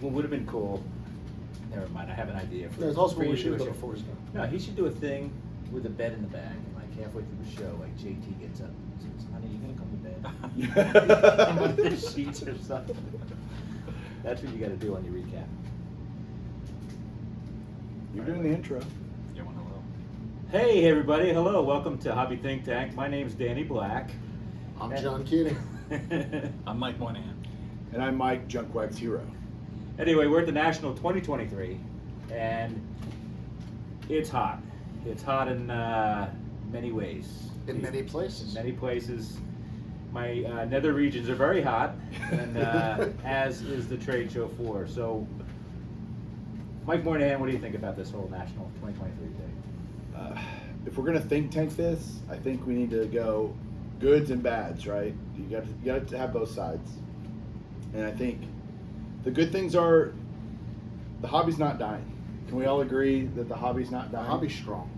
what would have been cool, never mind, I have an idea for No, it's also for what we you should to have do done a show. before we start. No, he should do a thing with a bed in the back, and like halfway through the show, like JT gets up and says, honey, you gonna come to bed? Come under the sheets or something. That's what you gotta do on your recap. You're doing the intro. Yeah, well, hello. Hey everybody, hello, welcome to Hobby Think Tank. My name's Danny Black. I'm John Keating. I'm Mike Moynihan. And I'm Mike Junkwags Hero. Anyway, we're at the National 2023, and it's hot. It's hot in many ways. In many places. Many places. My nether regions are very hot, and as is the trade show floor. So, Mike Moynihan, what do you think about this whole National 2023 thing? If we're gonna think tank this, I think we need to go goods and bads, right? You got to have both sides. And I think the good things are the hobby's not dying. Can we all agree that the hobby's not The dying? hobby's strong.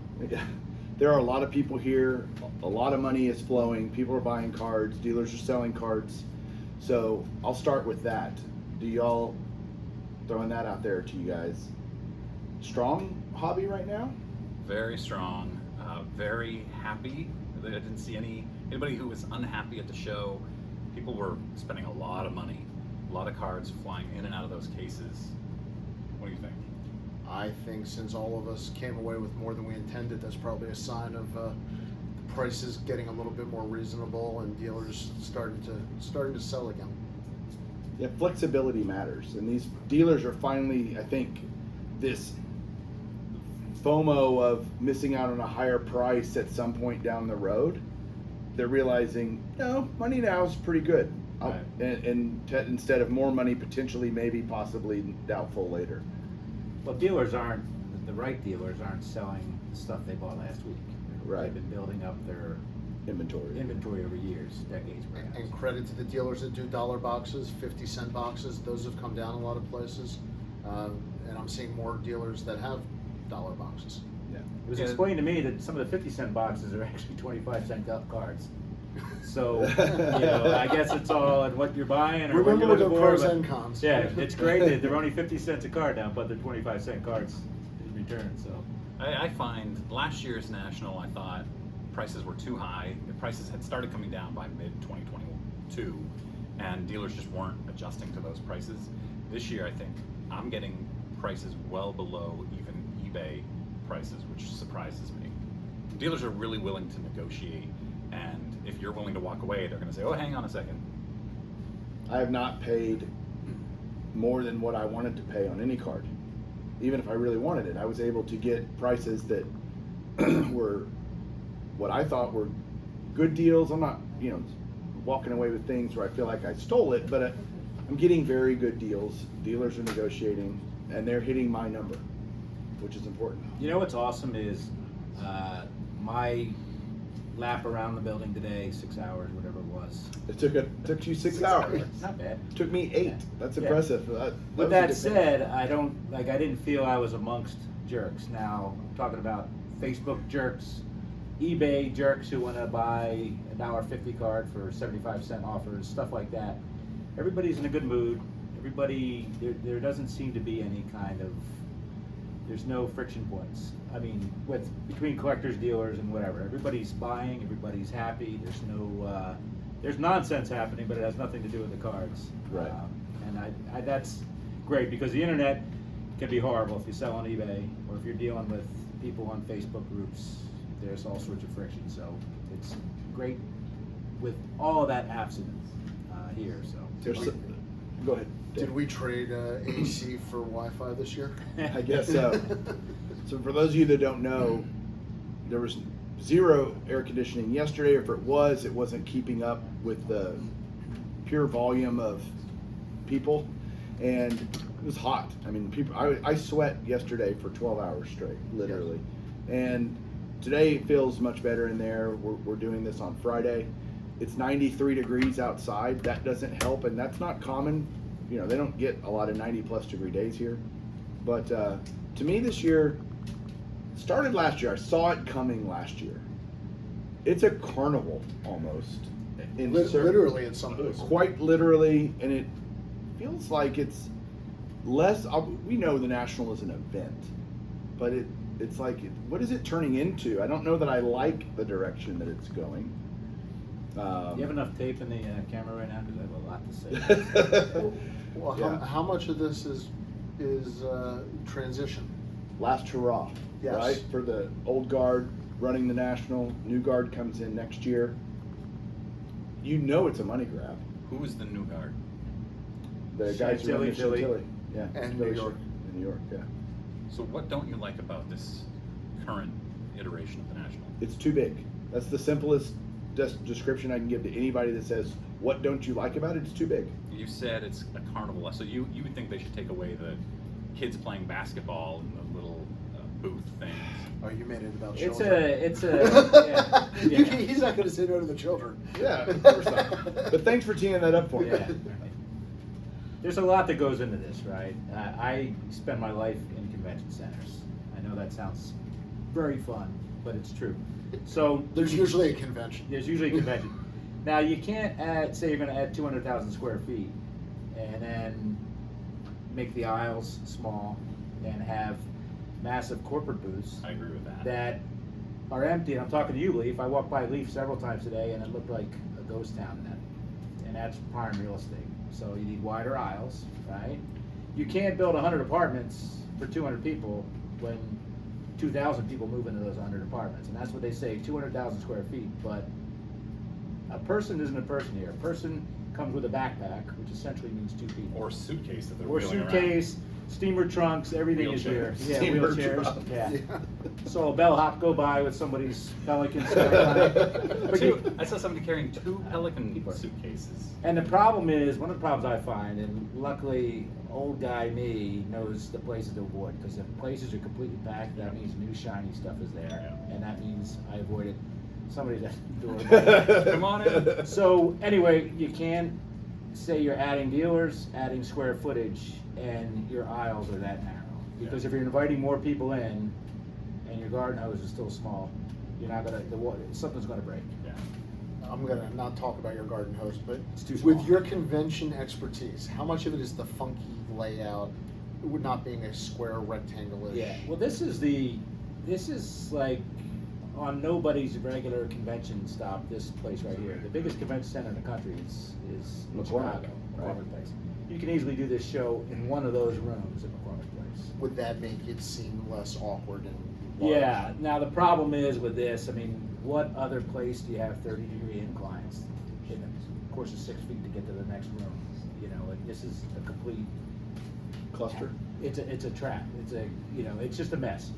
There are a lot of people here. A lot of money is flowing. People are buying cards. Dealers are selling cards. So I'll start with that. Do y'all, throwing that out there to you guys, strong hobby right now? Very strong, very happy. I didn't see anybody who was unhappy at the show. People were spending a lot of money, a lot of cards flying in and out of those cases. What do you think? I think since all of us came away with more than we intended, that's probably a sign of the prices getting a little bit more reasonable and dealers starting to sell again. Yeah, flexibility matters, and these dealers are finally, I think, this FOMO of missing out on a higher price at some point down the road. They're realizing, no, money now is pretty good, Right. instead of more money potentially, maybe, possibly, doubtful later. Well, the right dealers aren't selling the stuff they bought last week. Right. They've been building up their Inventory. over years, decades perhaps. And credit to the dealers that do dollar boxes, 50-cent boxes. Those have come down a lot of places. And I'm seeing more dealers that have dollar boxes. Yeah. It was Yeah. explained to me that some of the 50-cent boxes are actually 25-cent cards. So, I guess it's all in what you're buying or what Remember you're the looking for. pros but- and cons. Yeah, it's great that they're only 50 cents a card now, but they're 25-cent cards in return. So, I find last year's National, I thought prices were too high. The prices had started coming down by mid-2022, and dealers just weren't adjusting to those prices. This year, I think I'm getting prices well below even eBay prices, which surprises me. Dealers are really willing to negotiate, and if you're willing to walk away, they're going to say, oh, hang on a second. I have not paid more than what I wanted to pay on any card. Even if I really wanted it, I was able to get prices that were what I thought were good deals. I'm not, walking away with things where I feel like I stole it, but I'm getting very good deals. Dealers are negotiating, and they're hitting my number, which is important. you know what's awesome is my lap around the building today, 6 hours, whatever it was. It took you 6 hours. Not bad. It took me 8. That's Yeah. impressive. With that said, I didn't feel I was amongst jerks. Now, I'm talking about Facebook jerks, eBay jerks who want to buy a $1.50 card for 75-cent offers, stuff like that. Everybody's in a good mood. Everybody, there doesn't seem to be any kind of, there's no friction points. I mean, between collectors, dealers, and whatever. Everybody's buying, everybody's happy. There's no, there's nonsense happening, but it has nothing to do with the cards. Right. And that's great because the internet can be horrible if you sell on eBay or if you're dealing with people on Facebook groups. There's all sorts of friction, so it's great with all of that absent here. So Go ahead. Did we trade AC for Wi-Fi this year? I guess so. So for those of you that don't know, there was zero air conditioning yesterday. If it wasn't keeping up with the pure volume of people, and it was hot. I mean, I sweat yesterday for 12 hours straight, literally. And today it feels much better in there. We're doing this on Friday. It's 93 degrees outside. That doesn't help, and that's not common. They don't get a lot of 90+ degree days here. But to me this year, started last year. I saw it coming last year. It's a carnival almost. Literally in some places. Quite literally, and it feels like it's we know the National is an event, but it's like, what is it turning into? I don't know that I like the direction that it's going. You have enough tape in the camera right now? Because I have a lot to say. Well, Yeah. how much of this is transition? Last hurrah, Yes. right? For the old guard running the National, new guard comes in next year. You know it's a money grab. Who is the new guard? The guys who run the Chantilly. Chantilly. Yeah. And Philly New York. In New York, yeah. So what don't you like about this current iteration of the National? It's too big. That's the simplest description I can give to anybody that says, what don't you like about it? It's too big. You said it's a carnival, so you would think they should take away the kids playing basketball and the little booth things. Oh, you made it about It's children. yeah. He's not going to say no to the children. Yeah, of course not. But thanks for teeing that up for me. Yeah. There's a lot that goes into this, right? I spend my life in convention centers. I know that sounds very fun, but it's true. So There's usually a convention. there's usually a convention. Now you can't say you're going to add 200,000 square feet and then make the aisles small and have massive corporate booths I agree with that. that are empty. And I'm talking to you, Leaf. I walked by Leaf several times today, and it looked like a ghost town then. And that's prime real estate. So you need wider aisles, right? You can't build 100 apartments for 200 people when 2,000 people move into those 100 apartments. And that's what they say, 200,000 square feet. But a person isn't a person here. A person comes with a backpack, which essentially means two people. Or suitcase that they're Or wheeling around. suitcase, steamer trunks, everything is here. Wheelchairs. Yeah, Steamer wheelchairs. trunk. Yeah. Yeah. Saw a bellhop go by with somebody's Pelican Skyline. But you- I saw somebody carrying 2 Pelican Keep it. suitcases. And the problem is, one of the problems I find, and luckily old guy me knows the places to avoid, because if places are completely packed, that means new shiny stuff is there, Yeah. and that means I avoided somebody's at the door. Come on in. So anyway, you can say you're adding dealers, adding square footage, and your aisles are that narrow. Because if you're inviting more people in, and your garden hose is still small, you're not gonna, something's gonna break. Yeah. I'm going to not talk about your garden hose, but It's too with small. your convention expertise, how much of it is the funky layout, with not being a square rectangle-ish? Yeah, well, this is like on nobody's regular convention stop, this place right here. The biggest convention center in the country is in McCormick, Chicago, right. McCormick Place. You can easily do this show in one of those rooms at McCormick Place. Would that make it seem less awkward and large? Yeah, now the problem is with this, I mean, what other place do you have 30-degree inclines? And of course, it's 6 feet to get to the next room. You know, like, this is a complete, Cluster. it's a trap. It's just a mess.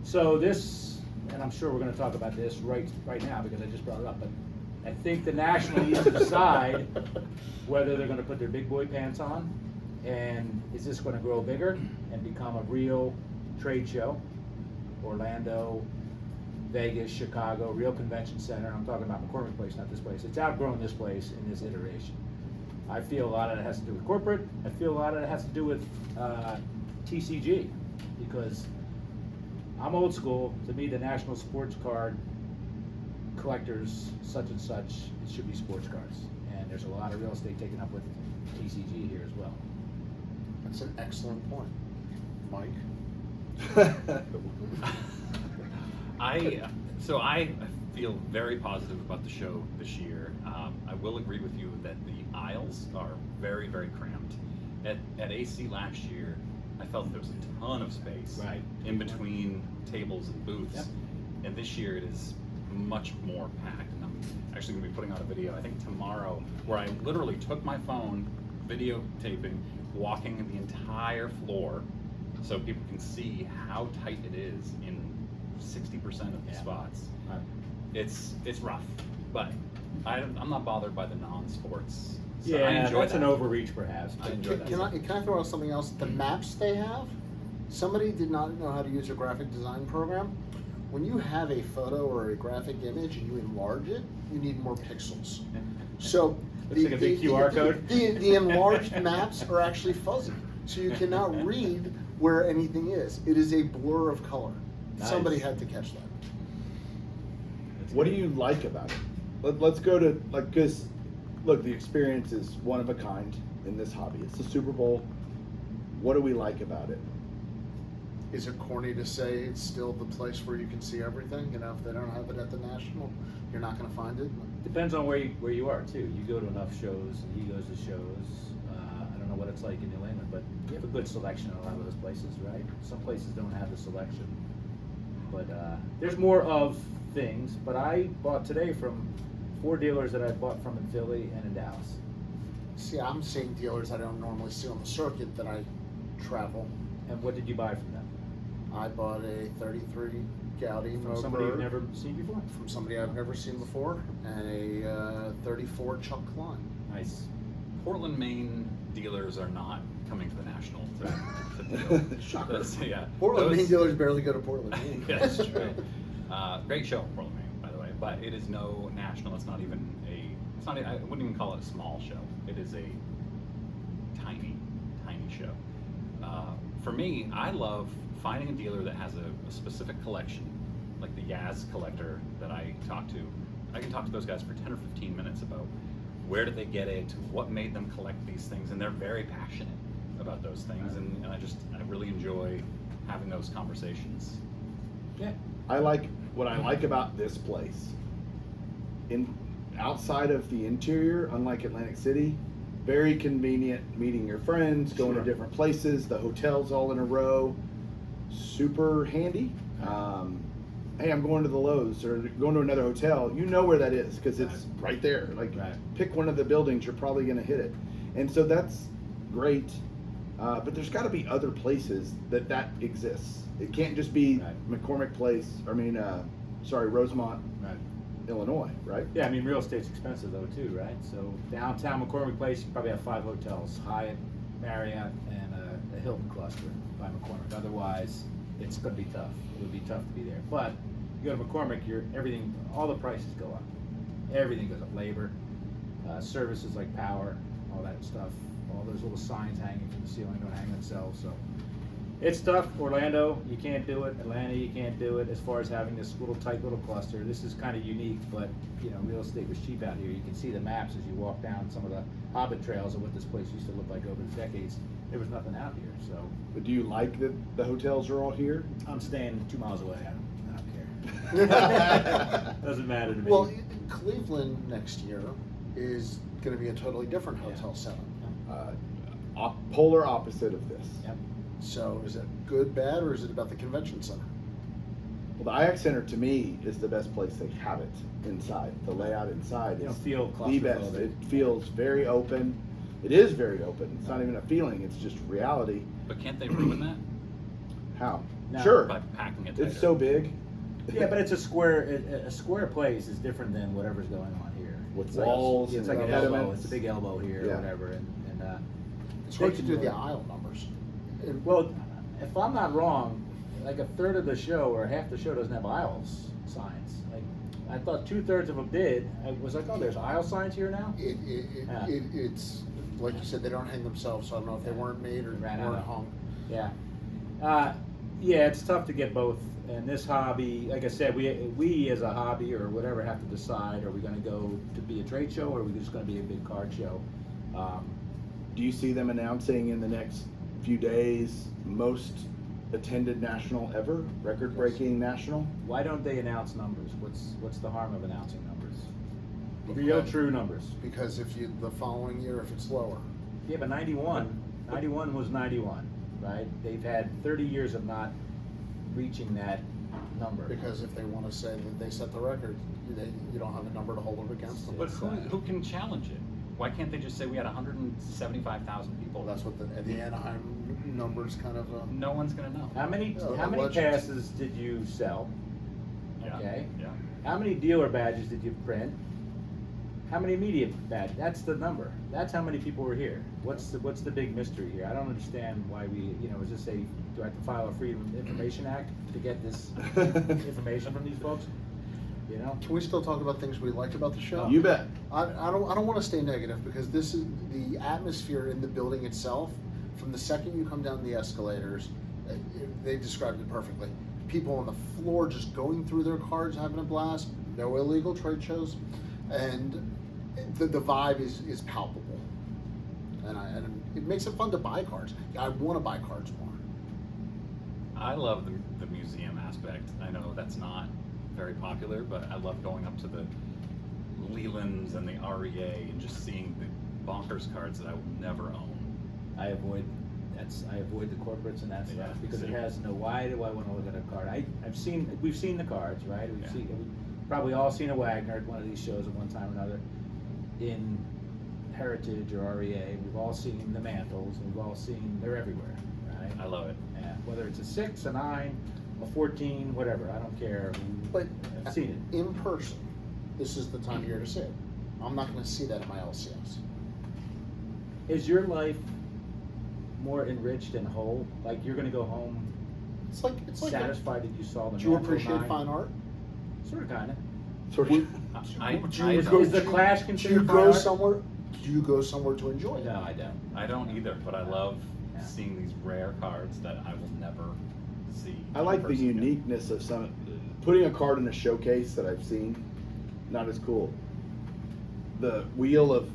So this, and I'm sure we're gonna talk about this right now because I just brought it up, but I think the National needs to decide whether they're gonna put their big boy pants on, and is this gonna grow bigger and become a real trade show? Orlando, Vegas, Chicago, real convention center. I'm talking about McCormick Place, not this place. It's outgrown this place in this iteration. I feel a lot of it has to do with corporate. I feel a lot of it has to do with TCG, because I'm old school. To me, the National Sports Card collectors, such and such, it should be sports cards. And there's a lot of real estate taken up with TCG here as well. That's an excellent point. Mike? I feel very positive about the show this year. I will agree with you that the aisles are very, very cramped. At AC last year, I felt there was a ton of space Right. in between tables and booths. Yep. And this year it is much more packed. And I'm actually going to be putting out a video, I think tomorrow, where I literally took my phone, videotaping, walking the entire floor so people can see how tight it is in 60% of the Yeah. spots. It's rough, but I'm not bothered by the non-sports. So I Yeah, enjoy that's that. an overreach perhaps. I enjoy that. Can I throw out something else? The maps they have, somebody did not know how to use a graphic design program. When you have a photo or a graphic image and you enlarge it, you need more pixels. So Looks like a big QR code. The enlarged maps are actually fuzzy, so you cannot read where anything is. It is a blur of color. Nice. Somebody had to catch that. What do you like about it? Let's go to, like, because, look, the experience is one of a kind in this hobby. It's the Super Bowl. What do we like about it? Is it corny to say it's still the place where you can see everything? You know, if they don't have it at the National, you're not going to find it. Depends on where you are too. You go to enough shows, and he goes to shows. I don't know what it's like in New England, but you have a good selection in a lot of those places, right? Some places don't have the selection, but there's more of things. But I bought today from 4 dealers that I bought from in Philly and in Dallas. See, I'm seeing dealers I don't normally see on the circuit that I travel. And what did you buy from them? I bought a 33 Gaudi From somebody you've Moberg never seen before. from somebody I've never seen before, and a 34 Chuck Klein. Nice. Portland, Maine dealers are not coming to the National to deal. Shocker. That's- yeah. Portland, Those- Maine dealers barely go to Portland, Maine. Yeah, that's true. Great show, Portland, Maine, by the way. But it is no national. It's not even a. It's not. I wouldn't even call it a small show. It is a tiny, tiny show. For me, I love finding a dealer that has a specific collection, like the Yaz collector that I talk to. I can talk to those guys for 10 or 15 minutes about where did they get it, what made them collect these things, and they're very passionate about those things, and I really enjoy having those conversations. Yeah. What I like about this place. Outside of the interior, unlike Atlantic City, very convenient meeting your friends, going Sure. to different places, the hotels all in a row, super handy. Hey, I'm going to the Lowe's or going to another hotel. You know where that is because it's right there. Like, Right. pick one of the buildings, you're probably going to hit it. And so that's great. But there's got to be other places that exists. It can't just be Right. McCormick Place. Rosemont, Right. Illinois, right? Yeah, I mean, real estate's expensive though too, right? So downtown McCormick Place, you probably have 5 hotels: Hyatt, Marriott, and a Hilton cluster by McCormick. Otherwise, it's going to be tough. It would be tough to be there. But you go to McCormick, all the prices go up. Everything goes up. Labor, services like power, all that stuff. All those little signs hanging from the ceiling don't hang themselves. So it's tough. Orlando, you can't do it. Atlanta, you can't do it. As far as having this tight little cluster, this is kind of unique. But real estate was cheap out here. You can see the maps as you walk down some of the hobbit trails of what this place used to look like over the decades. There was nothing out here. So But do you like that the hotels are all here? I'm staying 2 miles away. I don't care. Doesn't matter to me. Well, Cleveland next year is going to be a totally different hotel setup. Polar opposite of this. Yep. So is it good, bad, or is it about the convention center? Well, the IX Center to me is the best place they have it inside. The layout inside You is don't feel the best. claustrophobic. It feels very open. It is very open. It's not even a feeling. It's just reality. But can't they ruin that How? No. Sure. by packing it tighter? It's so big. Yeah, but it's a square. A square place is different than whatever's going on here. With It's walls Like, it's and like an elbow. impediments. It's a big elbow here, Yeah. or whatever. And It's hard they to can do do the it. aisle numbers. Well, if I'm not wrong, like a third of the show or half the show doesn't have aisles signs. Like I thought 2/3 of them did. I was like, oh, there's aisle signs here now. Yeah. It's like you said, they don't hang themselves, so I don't know if they weren't made or Ran out weren't of- hung. Yeah. Yeah, it's tough to get both. And this hobby, like I said, we as a hobby or whatever have to decide: are we going to go to be a trade show, or are we just going to be a big card show? Do you see them announcing in the next few days most attended national ever? Record-breaking national? Why don't they announce numbers? What's the harm of announcing numbers? Real, true numbers. Because the following year, if it's lower. Yeah, but 91 was 91, right? They've had 30 years of not reaching that number. Because if they want to say that they set the record, you don't have a number to hold it against them. But who can challenge it? Why can't they just say we had 175,000 people? Well, that's what the Anaheim numbers kind of. No one's gonna know. How many Oh, how many legends. passes did you sell? Yeah, Okay. Yeah. How many dealer badges did you print? How many media badges? That's the number. That's how many people were here. What's the big mystery here? I don't understand why we, is this do I have to file a Freedom of Information Act to get this information from these folks? Can we still talk about things we liked about the show? You bet. I don't want to stay negative because this is the atmosphere in the building itself. From the second you come down the escalators, they described it perfectly. People on the floor just going through their cards, having a blast. No illegal trade shows, and the vibe is palpable. and it makes it fun to buy cards. I want to buy cards more. I love the museum aspect. I know that's not very popular, but I love going up to the Lelands and the REA and just seeing the bonkers cards that I will never own. I avoid the corporates and that stuff Yeah, because it see. has no. Why do I want to look at a card? We've seen the cards, right? Yeah. We've probably all seen a Wagner at one of these shows at one time or another, in Heritage or REA. We've all seen the mantles. We've all seen they're everywhere, right? I love it. Yeah, whether it's a 6, a 9, a 14, whatever, I don't care. But I've seen it. in person, this is the time of year to see it. I'm not going to see that at my LCS. Is your life more enriched and whole? Like you're going to go home It's like satisfied that you saw the do you mantle appreciate 9? fine art? Sort of, kind of. Sort of. Is the Clash Do you considered go fine art? somewhere? Do you go somewhere to enjoy it? No, I don't. I don't either, but I love Yeah. seeing these rare cards that I will never see. I like in the person. uniqueness of some. Putting a card in a showcase that I've seen, not as cool. The wheel of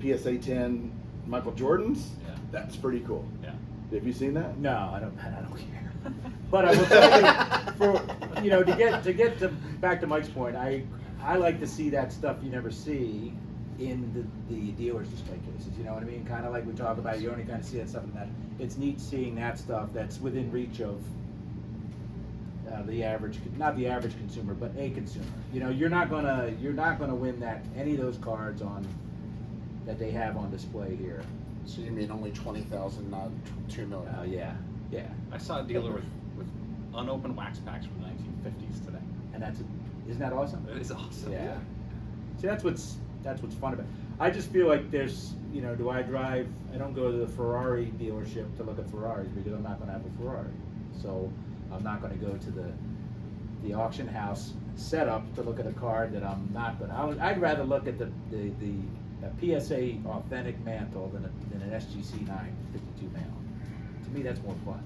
PSA 10 Michael Jordans, Yeah. that's pretty cool. Yeah. Have you seen that? No, I don't care. But I will tell you, to get to back to Mike's point, I like to see that stuff you never see in the dealers display cases. You know what I mean? Kind of like we talk about, you only kind of see that stuff in that. It's neat seeing that stuff that's within reach of not the average consumer, but a consumer. You know, you're not gonna win any of those cards that they have on display here. So you mean only 20,000, not 2 million? Yeah. I saw a dealer with unopened wax packs from the 1950s today. And isn't that awesome? It is awesome. Yeah. See, that's what's fun about it. I just feel like there's, I don't go to the Ferrari dealership to look at Ferraris because I'm not going to have a Ferrari. So I'm not going to go to the auction house setup to look at a card that I'm not going to. I'd rather look at the PSA authentic mantle than an SGC 952 mantle. To me, that's more fun.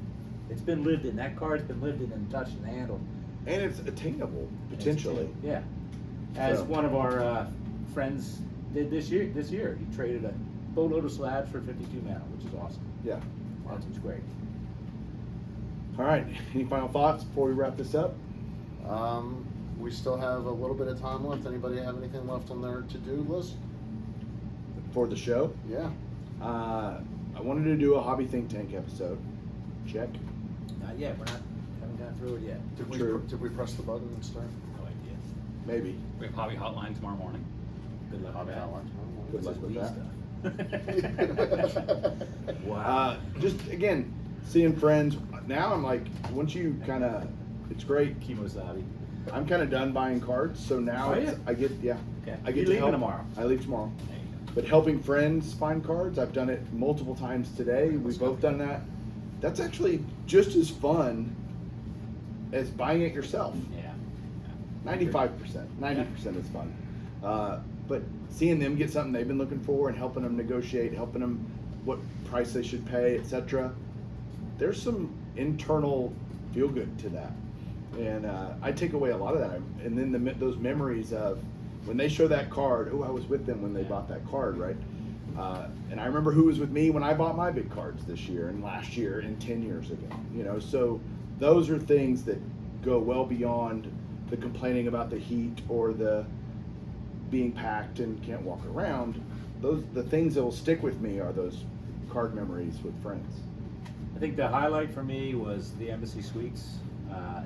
It's been lived in. That card's been lived in and touched and handled. And it's attainable, potentially. Yeah. As So- one of our friends did this year. He traded a boatload of slabs for 52 mantle, which is awesome. Yeah. That was great. All right. Any final thoughts before we wrap this up? We still have a little bit of time left. Anybody have anything left on their to-do list? For the show? Yeah. I wanted to do a hobby think tank episode. Check. Not yet. Haven't gone through it yet. True. Did we press the button and start? No idea. Maybe. We have hobby hotline tomorrow morning. Good luck with that. Good luck with that. Wow. Just again, seeing friends. Now I'm like, once you kind of, it's great. Kimosabi. I'm kind of done buying cards, so now Are you? I get Okay. I get You to leaving help. tomorrow? I leave tomorrow. There you go. But helping friends find cards, I've done it multiple times today. We've Let's both go. done that. That's actually just as fun as buying it yourself. Yeah. 95%, 90% is fun. But seeing them get something they've been looking for and helping them negotiate, helping them what price they should pay, etc. There's some internal feel good to that, and I take away a lot of that. And then those memories of when they show that card. Oh, I was with them when they bought that card, right? And I remember who was with me when I bought my big cards this year and last year and 10 years ago. So those are things that go well beyond the complaining about the heat or the being packed and can't walk around. The things that will stick with me are those card memories with friends. I think the highlight for me was the Embassy Suites.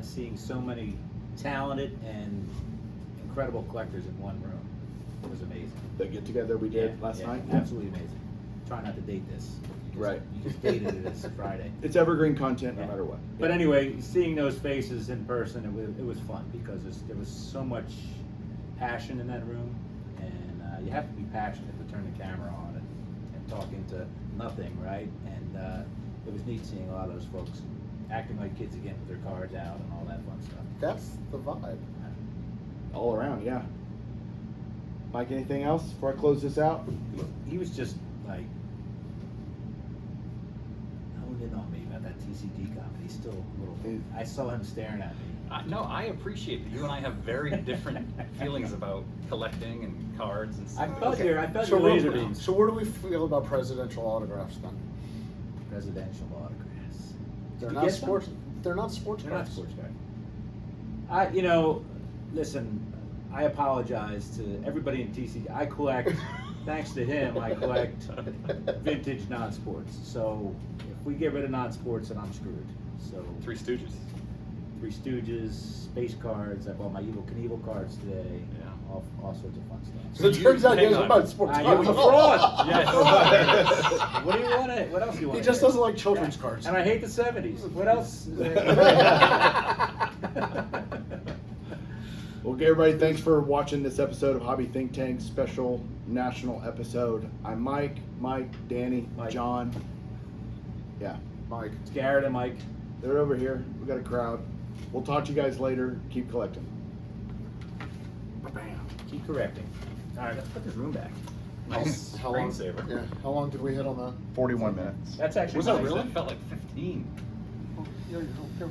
Seeing so many talented and incredible collectors in one room. It was amazing. The get together we did last night. Absolutely amazing. Try not to date this. Right. You just dated it as Friday. It's evergreen content no Yeah. matter what. But anyway, seeing those faces in person, it was fun because there was so much passion in that room, and you have to be passionate to turn the camera on and talk into nothing, right? And it was neat seeing a lot of those folks acting like kids again with their cards out and all that fun stuff. That's the vibe. All around, yeah. Mike, anything else before I close this out? He was just like honed in on me about at TCG Con. He's still a little. I saw him staring at me. No, I appreciate that you and I have very different feelings about collecting and cards and I stuff. felt your So, laser beams. so where do we feel about presidential autographs then? Presidential autographs. They're you not get some? sports. They're not sports They're not cards. sports cards. Listen, I apologize to everybody in TCG. I collect, thanks to him, I collect vintage non-sports. So if we get rid of non-sports, then I'm screwed. So Three Stooges. Three Stooges, space cards. I bought my Evil Knievel cards today. Yeah. All sorts of fun stuff. So it turns out he hang doesn't on. buy sports You're cards. a fraud. Yes. What do you want? What else do you want? He just doesn't like children's cards. And I hate the '70s. What else? Well, okay, everybody, thanks for watching this episode of Hobby Think Tank special national episode. I'm Mike, Danny, Mike. John. Yeah, Mike. It's Garrett and Mike. they're over here. We got a crowd. We'll talk to you guys later. Keep collecting. Bam. Keep correcting. All right, let's put this room back. Nice How long? screensaver. Yeah. How long did we hit on that? 41 minutes. That's actually Was that nice. really? That felt like 15. You're